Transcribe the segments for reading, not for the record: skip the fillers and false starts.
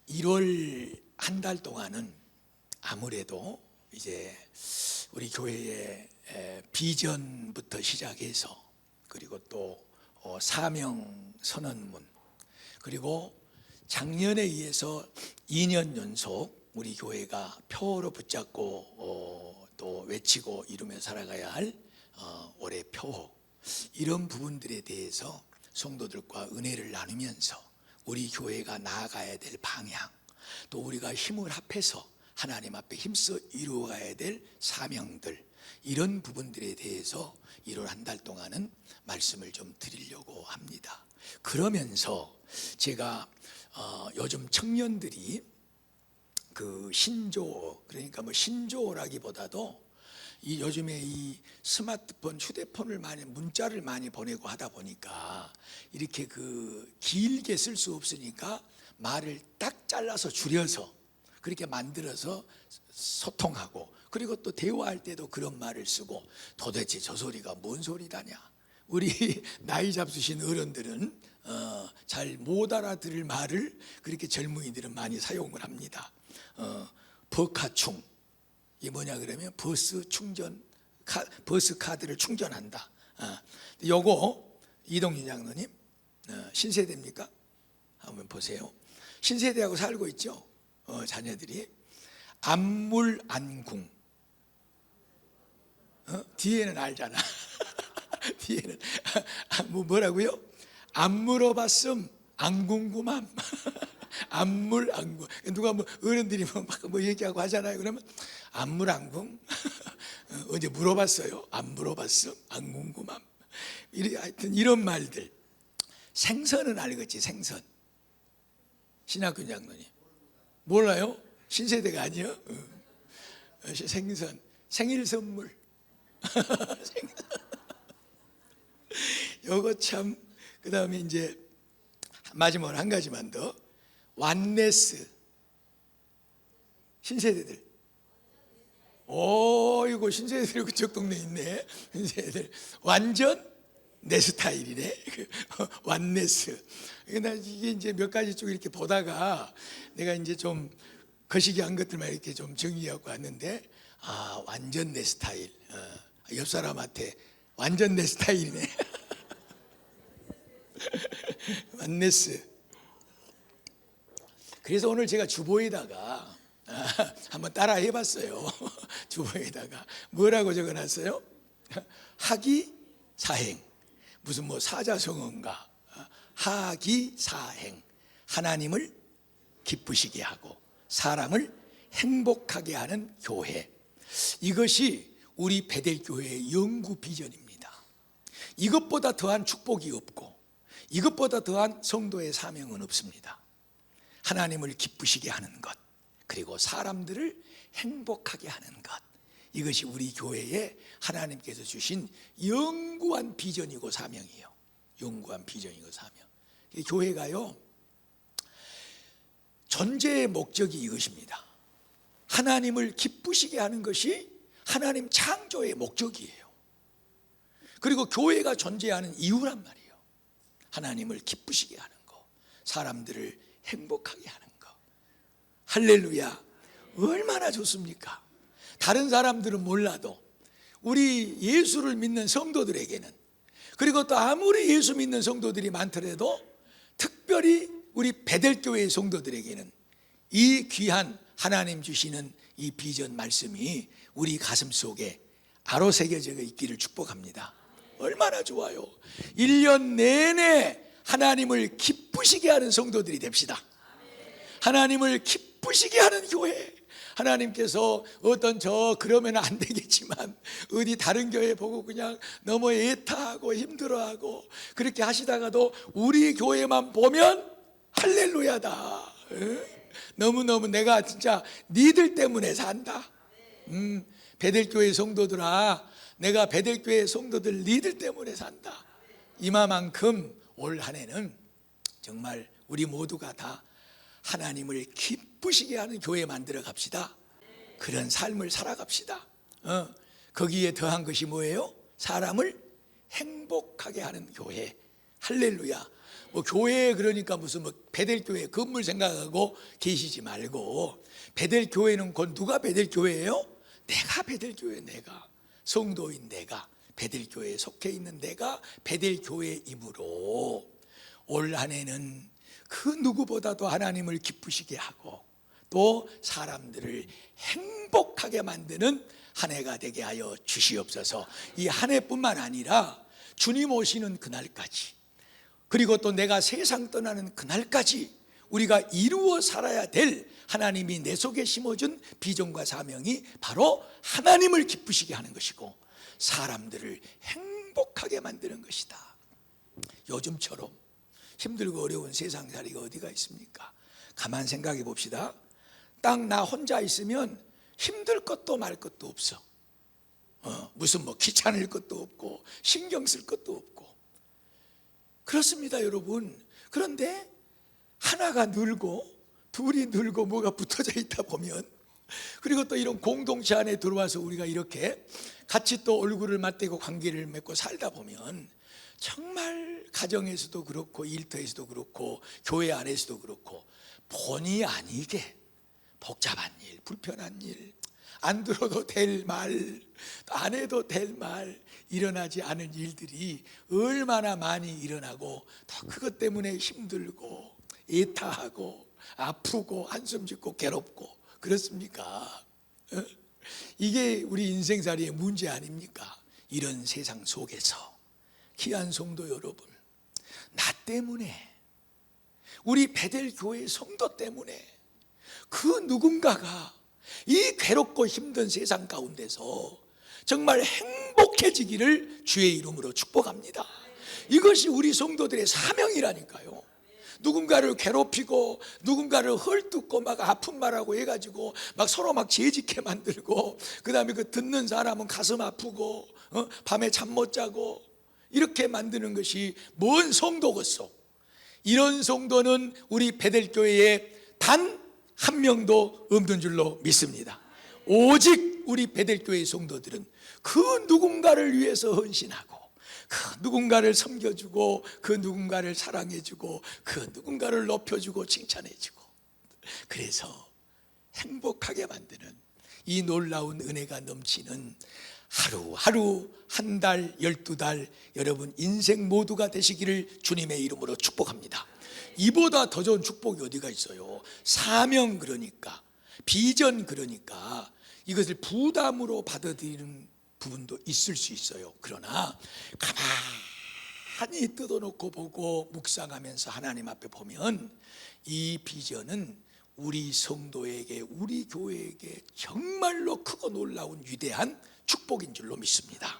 1월 한 달 동안은 아무래도 이제 우리 교회의 비전부터 시작해서 그리고 또 사명 선언문, 그리고 작년에 의해서 2년 연속 우리 교회가 표어로 붙잡고 또 외치고 이루며 살아가야 할 올해 표어, 이런 부분들에 대해서 성도들과 은혜를 나누면서 우리 교회가 나아가야 될 방향, 또 우리가 힘을 합해서 하나님 앞에 힘써 이루어가야 될 사명들, 이런 부분들에 대해서 1월 한 달 동안은 말씀을 좀 드리려고 합니다. 그러면서 제가 요즘 청년들이 그 신조어, 그러니까 뭐 신조어라기보다도 이 요즘에 이 스마트폰, 휴대폰을 많이, 문자를 많이 보내고 하다 보니까 이렇게 그 길게 쓸 수 없으니까 말을 딱 잘라서 줄여서 그렇게 만들어서 소통하고, 그리고 또 대화할 때도 그런 말을 쓰고, 도대체 저 소리가 뭔 소리다냐. 우리 나이 잡수신 어른들은 잘 못 알아들을 말을 그렇게 젊은이들은 많이 사용을 합니다. 버카충, 이게 뭐냐 그러면 버스 충전, 버스 카드를 충전한다. 요거 이동윤 장로님 신세대입니까? 한번 보세요. 신세대하고 살고 있죠. 자녀들이 안물안궁. 뒤에는 알잖아. 뒤에는 뭐라고요? 안 물어봤음 안 궁금함. 안물안궁. 누가 뭐 어른들이 뭐 얘기하고 하잖아요. 그러면 안물안궁. 어제 물어봤어요. 안 물어봤음 안 궁금함. 하여튼 이런 말들. 생선은 알겠지. 생선. 신학교 장로님 몰라요? 신세대가 아니요? 생선, 생일 선물. 요거 참. 그 다음에 이제 마지막으로 한 가지만 더. 완네스. 신세대들. 오, 이거 신세대들 그쪽 동네에 있네. 신세대들. 완전 내 스타일이네. 완네스. 이게 이제 몇 가지 쭉 이렇게 보다가 내가 이제 좀 거시기한 것들만 이렇게 좀 정리하고 왔는데, 완전 내 스타일. 옆 사람한테 완전 내 스타일이네. 완네스. 그래서 오늘 제가 주보에다가 한번 따라 해봤어요. 주보에다가 뭐라고 적어놨어요? 하기사행. 무슨 뭐 사자성어인가. 하기사행. 하나님을 기쁘시게 하고 사람을 행복하게 하는 교회. 이것이 우리 베델교회의 영구 비전입니다. 이것보다 더한 축복이 없고 이것보다 더한 성도의 사명은 없습니다. 하나님을 기쁘시게 하는 것, 그리고 사람들을 행복하게 하는 것, 이것이 우리 교회에 하나님께서 주신 영구한 비전이고 사명이에요. 영구한 비전이고 사명. 교회가요, 존재의 목적이 이것입니다. 하나님을 기쁘시게 하는 것이 하나님 창조의 목적이에요. 그리고 교회가 존재하는 이유란 말이에요. 하나님을 기쁘시게 하는 거, 사람들을 행복하게 하는 거. 할렐루야. 얼마나 좋습니까? 다른 사람들은 몰라도 우리 예수를 믿는 성도들에게는, 그리고 또 아무리 예수 믿는 성도들이 많더라도 특별히 우리 베델교회의 성도들에게는 이 귀한 하나님 주시는 이 비전 말씀이 우리 가슴 속에 아로 새겨져 있기를 축복합니다. 얼마나 좋아요. 1년 내내 하나님을 기쁘시게 하는 성도들이 됩시다. 하나님을 기쁘시게 하는 교회. 하나님께서 어떤 그러면 안 되겠지만 어디 다른 교회 보고 그냥 너무 애타하고 힘들어하고 그렇게 하시다가도 우리 교회만 보면 할렐루야다. 너무너무 내가 진짜 니들 때문에 산다. 베델교회 성도들아, 내가 베델교회 성도들 니들 때문에 산다. 이마만큼 올 한 해는 정말 우리 모두가 다 하나님을 기쁘시게 하는 교회 만들어 갑시다. 그런 삶을 살아갑시다. 거기에 더한 것이 뭐예요? 사람을 행복하게 하는 교회. 할렐루야. 뭐 교회 그러니까 무슨 뭐 베델교회 건물 생각하고 계시지 말고, 베델교회는 곧 누가 베델교회예요? 내가 베델교회, 내가 성도인 내가 베델교회에 속해 있는 내가 베델교회이므로 올 한 해는 그 누구보다도 하나님을 기쁘시게 하고 또 사람들을 행복하게 만드는 한 해가 되게 하여 주시옵소서. 이 한 해뿐만 아니라 주님 오시는 그날까지, 그리고 또 내가 세상 떠나는 그날까지 우리가 이루어 살아야 될 하나님이 내 속에 심어준 비전과 사명이 바로 하나님을 기쁘시게 하는 것이고 사람들을 행복하게 만드는 것이다. 요즘처럼 힘들고 어려운 세상살이가 어디가 있습니까? 가만 생각해 봅시다. 딱 나 혼자 있으면 힘들 것도 말 것도 없어. 무슨 뭐 귀찮을 것도 없고 신경 쓸 것도 없고 그렇습니다, 여러분. 그런데 하나가 늘고 둘이 늘고 뭐가 붙어져 있다 보면, 그리고 또 이런 공동체 안에 들어와서 우리가 이렇게 같이 또 얼굴을 맞대고 관계를 맺고 살다 보면 정말 가정에서도 그렇고 일터에서도 그렇고 교회 안에서도 그렇고 본의 아니게 복잡한 일, 불편한 일, 안 들어도 될 말, 안 해도 될 말, 일어나지 않은 일들이 얼마나 많이 일어나고 또 그것 때문에 힘들고 애타하고 아프고 한숨 짓고 괴롭고 그렇습니까? 이게 우리 인생살이의 문제 아닙니까? 이런 세상 속에서 귀한 성도 여러분, 나 때문에, 우리 베델교회 성도 때문에 그 누군가가 이 괴롭고 힘든 세상 가운데서 정말 행복해지기를 주의 이름으로 축복합니다. 이것이 우리 성도들의 사명이라니까요. 누군가를 괴롭히고 누군가를 헐뜯고 막 아픈 말하고 해가지고 막 서로 막 재짓게 만들고, 그 다음에 그 듣는 사람은 가슴 아프고 밤에 잠 못 자고 이렇게 만드는 것이 뭔 성도겠소? 이런 성도는 우리 베델교회에 단 한 명도 없는 줄로 믿습니다. 오직 우리 베델교회 성도들은 그 누군가를 위해서 헌신하고 그 누군가를 섬겨주고 그 누군가를 사랑해주고 그 누군가를 높여주고 칭찬해주고, 그래서 행복하게 만드는 이 놀라운 은혜가 넘치는 하루하루, 한 달, 12달 여러분 인생 모두가 되시기를 주님의 이름으로 축복합니다. 이보다 더 좋은 축복이 어디가 있어요? 사명, 그러니까 비전, 그러니까 이것을 부담으로 받아들이는 부분도 있을 수 있어요. 그러나 가만히 뜯어놓고 보고 묵상하면서 하나님 앞에 보면 이 비전은 우리 성도에게, 우리 교회에게 정말로 크고 놀라운 위대한 축복인 줄로 믿습니다.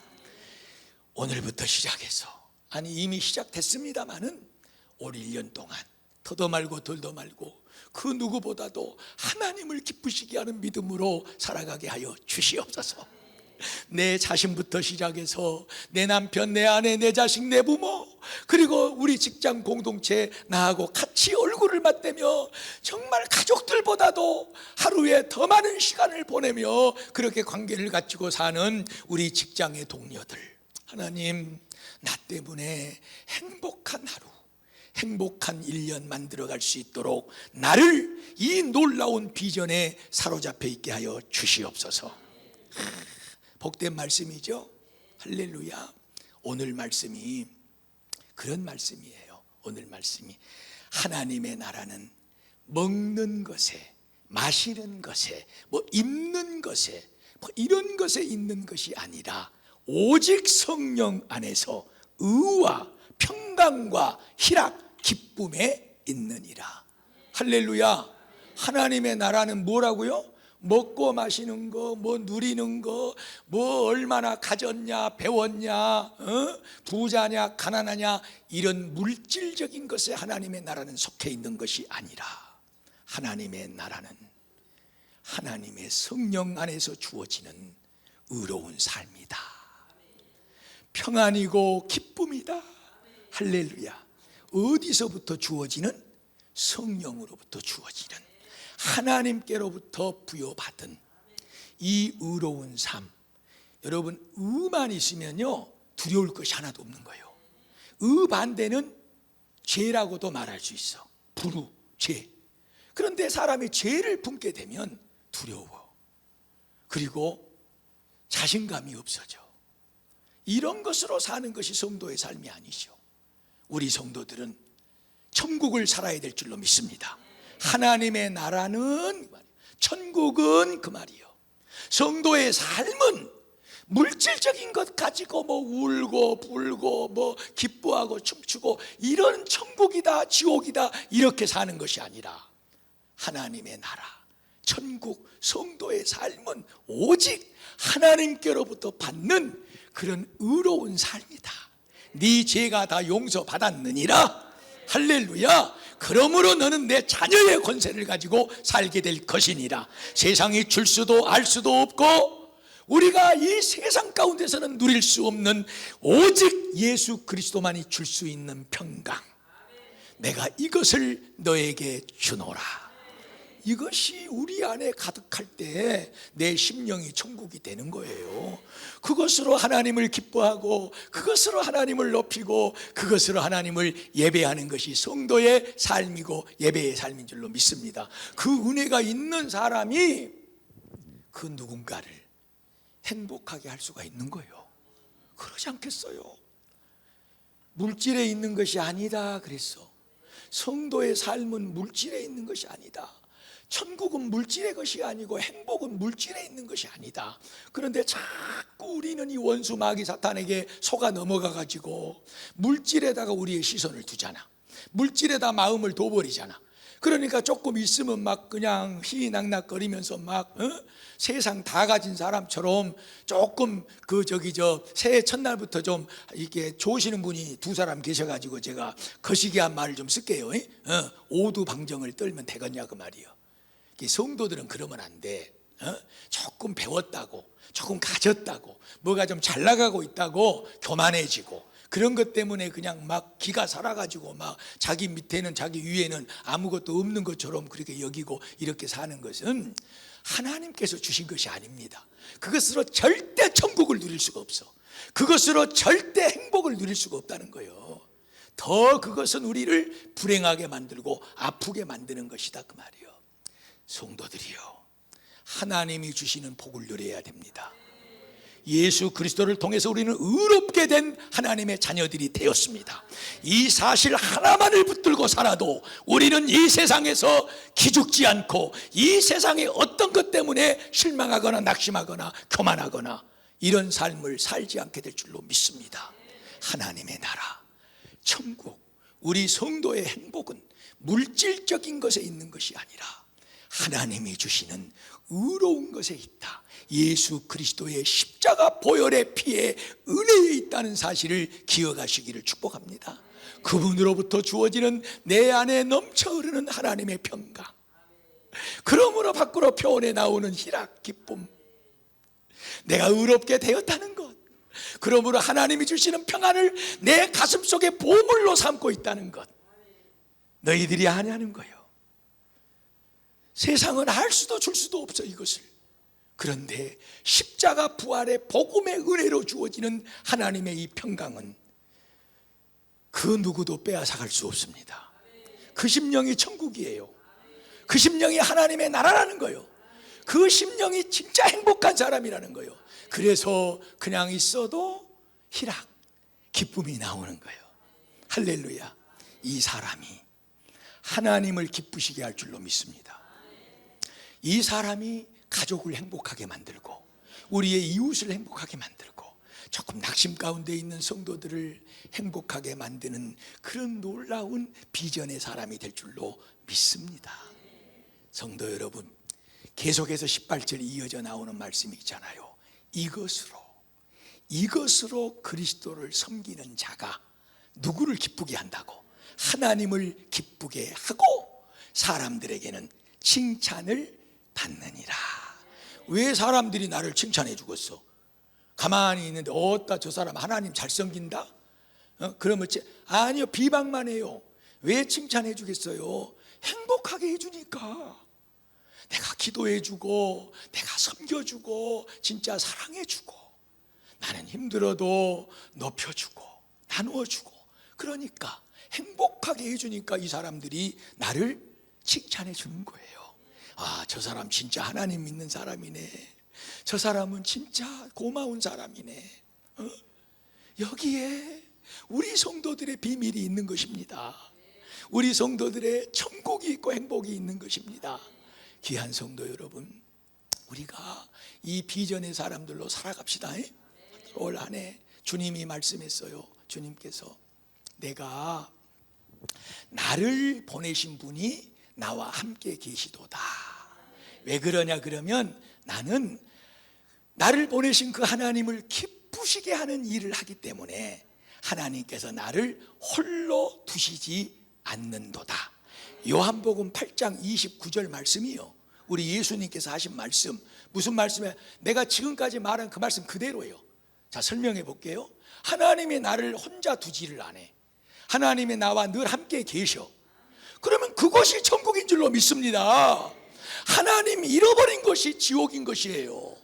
오늘부터 시작해서, 아니 이미 시작됐습니다마는 올 1년 동안 더도 말고 덜도 말고 그 누구보다도 하나님을 기쁘시게 하는 믿음으로 살아가게 하여 주시옵소서. 내 자신부터 시작해서 내 남편, 내 아내, 내 자식, 내 부모, 그리고 우리 직장 공동체 나하고 같이 얼굴을 맞대며 정말 가족들보다도 하루에 더 많은 시간을 보내며 그렇게 관계를 갖추고 사는 우리 직장의 동료들, 하나님 나 때문에 행복한 하루, 행복한 1년 만들어갈 수 있도록 나를 이 놀라운 비전에 사로잡혀 있게 하여 주시옵소서. 복된 말씀이죠. 할렐루야. 오늘 말씀이 그런 말씀이에요. 오늘 말씀이 하나님의 나라는 먹는 것에, 마시는 것에, 뭐 입는 것에, 뭐 이런 것에 있는 것이 아니라 오직 성령 안에서 의와 평강과 희락, 기쁨에 있느니라. 할렐루야. 하나님의 나라는 뭐라고요? 먹고 마시는 거, 뭐 누리는 거, 뭐 얼마나 가졌냐, 배웠냐, 부자냐, 가난하냐, 이런 물질적인 것에 하나님의 나라는 속해 있는 것이 아니라 하나님의 나라는 하나님의 성령 안에서 주어지는 의로운 삶이다. 평안이고 기쁨이다. 할렐루야. 어디서부터 주어지는? 성령으로부터 주어지는, 하나님께로부터 부여받은 이 의로운 삶. 여러분, 의만 있으면요 두려울 것이 하나도 없는 거예요. 의 반대는 죄라고도 말할 수 있어. 불우, 죄. 그런데 사람이 죄를 품게 되면 두려워. 그리고 자신감이 없어져. 이런 것으로 사는 것이 성도의 삶이 아니죠. 우리 성도들은 천국을 살아야 될 줄로 믿습니다. 하나님의 나라는, 천국은 그 말이요. 성도의 삶은 물질적인 것 가지고 뭐 울고 불고 뭐 기뻐하고 춤추고 이런 천국이다 지옥이다 이렇게 사는 것이 아니라 하나님의 나라, 천국, 성도의 삶은 오직 하나님께로부터 받는 그런 의로운 삶이다. 네 죄가 다 용서받았느니라. 할렐루야. 그러므로 너는 내 자녀의 권세를 가지고 살게 될 것이니라. 세상이 줄 수도 알 수도 없고 우리가 이 세상 가운데서는 누릴 수 없는 오직 예수 그리스도만이 줄 수 있는 평강, 내가 이것을 너에게 주노라. 이것이 우리 안에 가득할 때 내 심령이 천국이 되는 거예요. 그것으로 하나님을 기뻐하고 그것으로 하나님을 높이고 그것으로 하나님을 예배하는 것이 성도의 삶이고 예배의 삶인 줄로 믿습니다. 그 은혜가 있는 사람이 그 누군가를 행복하게 할 수가 있는 거예요. 그러지 않겠어요? 물질에 있는 것이 아니다 그랬어. 성도의 삶은 물질에 있는 것이 아니다. 천국은 물질의 것이 아니고 행복은 물질에 있는 것이 아니다. 그런데 자꾸 우리는 이 원수 마귀 사탄에게 속아 넘어가 가지고 물질에다가 우리의 시선을 두잖아. 물질에다 마음을 둬버리잖아. 그러니까 조금 있으면 막 그냥 희희낙낙거리면서 막 세상 다 가진 사람처럼 조금 새해 첫날부터 좀 이렇게 좋으시는 분이 두 사람 계셔가지고 제가 거시기한 말을 좀 쓸게요. 오두방정을 떨면 되겠냐 그 말이요. 성도들은 그러면 안 돼. 조금 배웠다고, 조금 가졌다고, 뭐가 좀 잘 나가고 있다고 교만해지고 그런 것 때문에 그냥 막 기가 살아가지고 막 자기 밑에는 자기 위에는 아무것도 없는 것처럼 그렇게 여기고 이렇게 사는 것은 하나님께서 주신 것이 아닙니다. 그것으로 절대 천국을 누릴 수가 없어. 그것으로 절대 행복을 누릴 수가 없다는 거예요. 더 그것은 우리를 불행하게 만들고 아프게 만드는 것이다 그 말이에요. 성도들이요, 하나님이 주시는 복을 누려야 됩니다. 예수 그리스도를 통해서 우리는 의롭게 된 하나님의 자녀들이 되었습니다. 이 사실 하나만을 붙들고 살아도 우리는 이 세상에서 기죽지 않고 이 세상의 어떤 것 때문에 실망하거나 낙심하거나 교만하거나 이런 삶을 살지 않게 될 줄로 믿습니다. 하나님의 나라, 천국, 우리 성도의 행복은 물질적인 것에 있는 것이 아니라 하나님이 주시는 의로운 것에 있다. 예수 그리스도의 십자가 보혈의 피에 은혜에 있다는 사실을 기억하시기를 축복합니다. 그분으로부터 주어지는 내 안에 넘쳐 흐르는 하나님의 평강, 그러므로 밖으로 표현해 나오는 희락, 기쁨, 내가 의롭게 되었다는 것, 그러므로 하나님이 주시는 평안을 내 가슴속에 보물로 삼고 있다는 것, 너희들이 아냐는 거예요. 세상은 알 수도 줄 수도 없어 이것을. 그런데 십자가 부활의 복음의 은혜로 주어지는 하나님의 이 평강은 그 누구도 빼앗아갈 수 없습니다. 그 심령이 천국이에요. 그 심령이 하나님의 나라라는 거예요. 그 심령이 진짜 행복한 사람이라는 거예요. 그래서 그냥 있어도 희락, 기쁨이 나오는 거예요. 할렐루야. 이 사람이 하나님을 기쁘시게 할 줄로 믿습니다. 이 사람이 가족을 행복하게 만들고 우리의 이웃을 행복하게 만들고 조금 낙심 가운데 있는 성도들을 행복하게 만드는 그런 놀라운 비전의 사람이 될 줄로 믿습니다. 성도 여러분, 계속해서 18절 이어져 나오는 말씀이 있잖아요. 이것으로 그리스도를 섬기는 자가 누구를 기쁘게 한다고? 하나님을 기쁘게 하고 사람들에게는 칭찬을 받느니라. 왜 사람들이 나를 칭찬해 주겠어? 가만히 있는데 어따 저 사람 하나님 잘 섬긴다? 그러면 아니요, 비방만 해요. 왜 칭찬해 주겠어요? 행복하게 해주니까. 내가 기도해 주고 내가 섬겨주고 진짜 사랑해 주고 나는 힘들어도 높여주고 나누어 주고 그러니까 행복하게 해주니까 이 사람들이 나를 칭찬해 주는 거예요. 아, 저 사람 진짜 하나님 믿는 사람이네. 저 사람은 진짜 고마운 사람이네. 여기에 우리 성도들의 비밀이 있는 것입니다. 우리 성도들의 천국이 있고 행복이 있는 것입니다. 귀한 성도 여러분, 우리가 이 비전의 사람들로 살아갑시다. 올 한 해 주님이 말씀했어요. 주님께서 내가 나를 보내신 분이 나와 함께 계시도다. 왜 그러냐 그러면 나는 나를 보내신 그 하나님을 기쁘시게 하는 일을 하기 때문에 하나님께서 나를 홀로 두시지 않는도다. 요한복음 8장 29절 말씀이요, 우리 예수님께서 하신 말씀. 무슨 말씀이에요? 내가 지금까지 말한 그 말씀 그대로예요. 자, 설명해 볼게요. 하나님이 나를 혼자 두지를 않아. 하나님이 나와 늘 함께 계셔. 그러면 그것이 천국인 줄로 믿습니다. 하나님이 잃어버린 것이 지옥인 것이에요.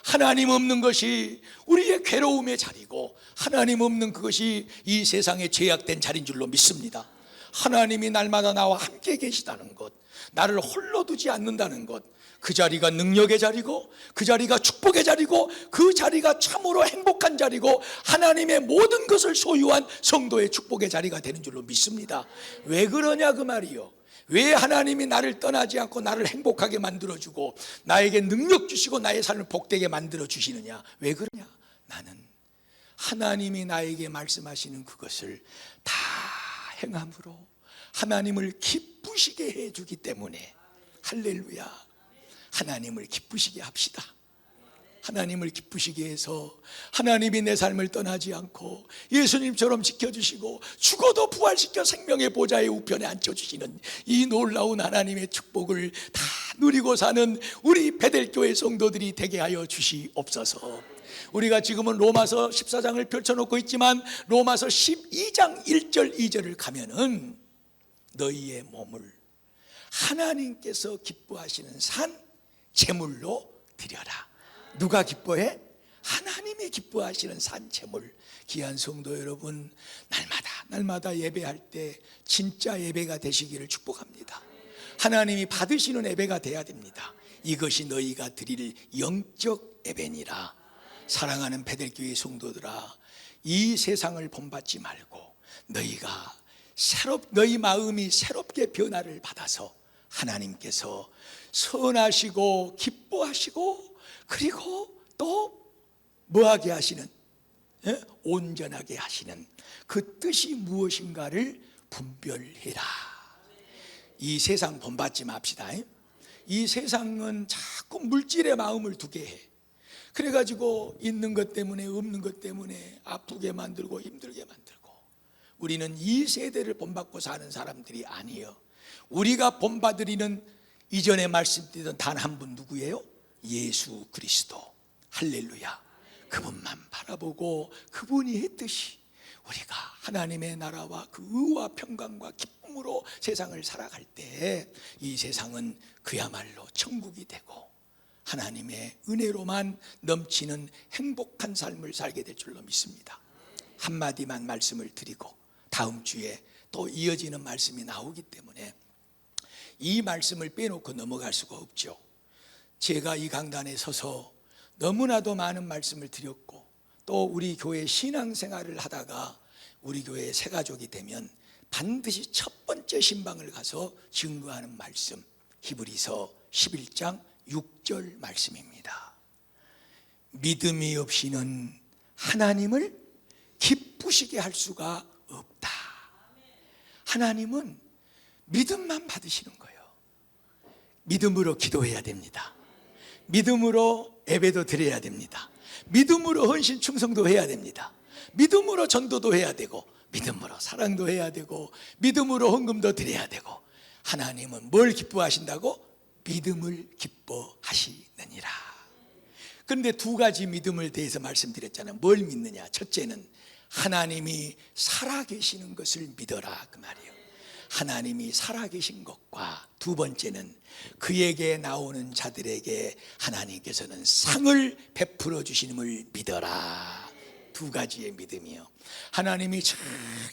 하나님 없는 것이 우리의 괴로움의 자리고, 하나님 없는 그것이 이 세상의 죄악된 자리인 줄로 믿습니다. 하나님이 날마다 나와 함께 계시다는 것, 나를 홀로 두지 않는다는 것, 그 자리가 능력의 자리고, 그 자리가 축복의 자리고, 그 자리가 참으로 행복한 자리고, 하나님의 모든 것을 소유한 성도의 축복의 자리가 되는 줄로 믿습니다. 왜 그러냐 그 말이요. 왜 하나님이 나를 떠나지 않고 나를 행복하게 만들어주고 나에게 능력 주시고 나의 삶을 복되게 만들어 주시느냐? 왜 그러냐? 나는 하나님이 나에게 말씀하시는 그것을 다 행함으로 하나님을 기쁘시게 해주기 때문에, 할렐루야, 하나님을 기쁘시게 합시다. 하나님을 기쁘시게 해서 하나님이 내 삶을 떠나지 않고 예수님처럼 지켜주시고 죽어도 부활시켜 생명의 보좌의 우편에 앉혀주시는 이 놀라운 하나님의 축복을 다 누리고 사는 우리 베델교회 성도들이 되게 하여 주시옵소서. 우리가 지금은 로마서 14장을 펼쳐놓고 있지만 로마서 12장 1절 2절을 가면은 너희의 몸을 하나님께서 기뻐하시는 산 제물로 드려라. 누가 기뻐해? 하나님이 기뻐하시는 산채물. 귀한 성도 여러분, 날마다 예배할 때 진짜 예배가 되시기를 축복합니다. 하나님이 받으시는 예배가 돼야 됩니다. 이것이 너희가 드릴 영적 예배니라. 사랑하는 베델교회 성도들아, 이 세상을 본받지 말고 너희 마음이 새롭게 변화를 받아서 하나님께서 선하시고 기뻐하시고, 그리고 또 뭐하게 하시는, 온전하게 하시는 그 뜻이 무엇인가를 분별해라. 이 세상 본받지 맙시다. 이 세상은 자꾸 물질의 마음을 두게 해. 그래가지고 있는 것 때문에 없는 것 때문에 아프게 만들고 힘들게 만들고. 우리는 이 세대를 본받고 사는 사람들이 아니에요. 우리가 본받으리는 이전에 말씀드리던 단 한 분 누구예요? 예수 그리스도. 할렐루야. 그분만 바라보고 그분이 했듯이 우리가 하나님의 나라와 그 의와 평강과 기쁨으로 세상을 살아갈 때 이 세상은 그야말로 천국이 되고 하나님의 은혜로만 넘치는 행복한 삶을 살게 될 줄로 믿습니다. 한마디만 말씀을 드리고 다음 주에 또 이어지는 말씀이 나오기 때문에 이 말씀을 빼놓고 넘어갈 수가 없죠. 제가 이 강단에 서서 너무나도 많은 말씀을 드렸고, 또 우리 교회 신앙생활을 하다가 우리 교회 새가족이 되면 반드시 첫 번째 신방을 가서 증거하는 말씀, 히브리서 11장 6절 말씀입니다. 믿음이 없이는 하나님을 기쁘시게 할 수가 없다. 하나님은 믿음만 받으시는 거예요. 믿음으로 기도해야 됩니다. 믿음으로 예배도 드려야 됩니다. 믿음으로 헌신 충성도 해야 됩니다. 믿음으로 전도도 해야 되고, 믿음으로 사랑도 해야 되고, 믿음으로 헌금도 드려야 되고. 하나님은 뭘 기뻐하신다고? 믿음을 기뻐하시느니라. 그런데 두 가지 믿음을 대해서 말씀드렸잖아요. 뭘 믿느냐? 첫째는 하나님이 살아계시는 것을 믿어라, 그 말이에요. 하나님이 살아계신 것과, 두 번째는 그에게 나오는 자들에게 하나님께서는 상을 베풀어 주시는 걸 믿어라. 두 가지의 믿음이요. 하나님이 참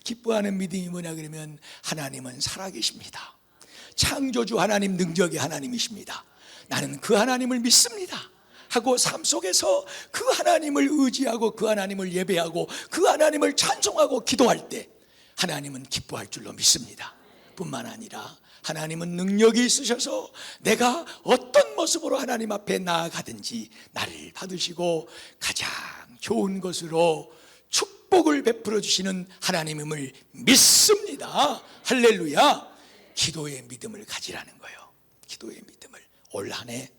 기뻐하는 믿음이 뭐냐 그러면 하나님은 살아계십니다. 창조주 하나님, 능력의 하나님이십니다. 나는 그 하나님을 믿습니다 하고 삶 속에서 그 하나님을 의지하고 그 하나님을 예배하고 그 하나님을 찬송하고 기도할 때 하나님은 기뻐할 줄로 믿습니다. 뿐만 아니라 하나님은 능력이 있으셔서 내가 어떤 모습으로 하나님 앞에 나아가든지 나를 받으시고 가장 좋은 것으로 축복을 베풀어 주시는 하나님임을 믿습니다. 할렐루야. 기도의 믿음을 가지라는 거예요. 기도의 믿음을. 올 한 해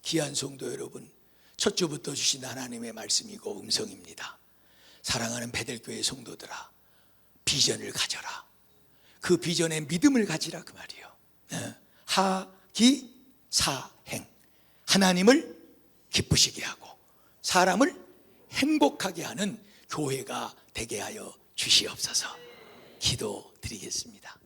귀한 성도 여러분, 첫 주부터 주신 하나님의 말씀이고 음성입니다. 사랑하는 베델교회 성도들아, 비전을 가져라. 그 비전에 믿음을 가지라 그 말이에요. 하기사행, 하나님을 기쁘시게 하고 사람을 행복하게 하는 교회가 되게 하여 주시옵소서. 기도드리겠습니다.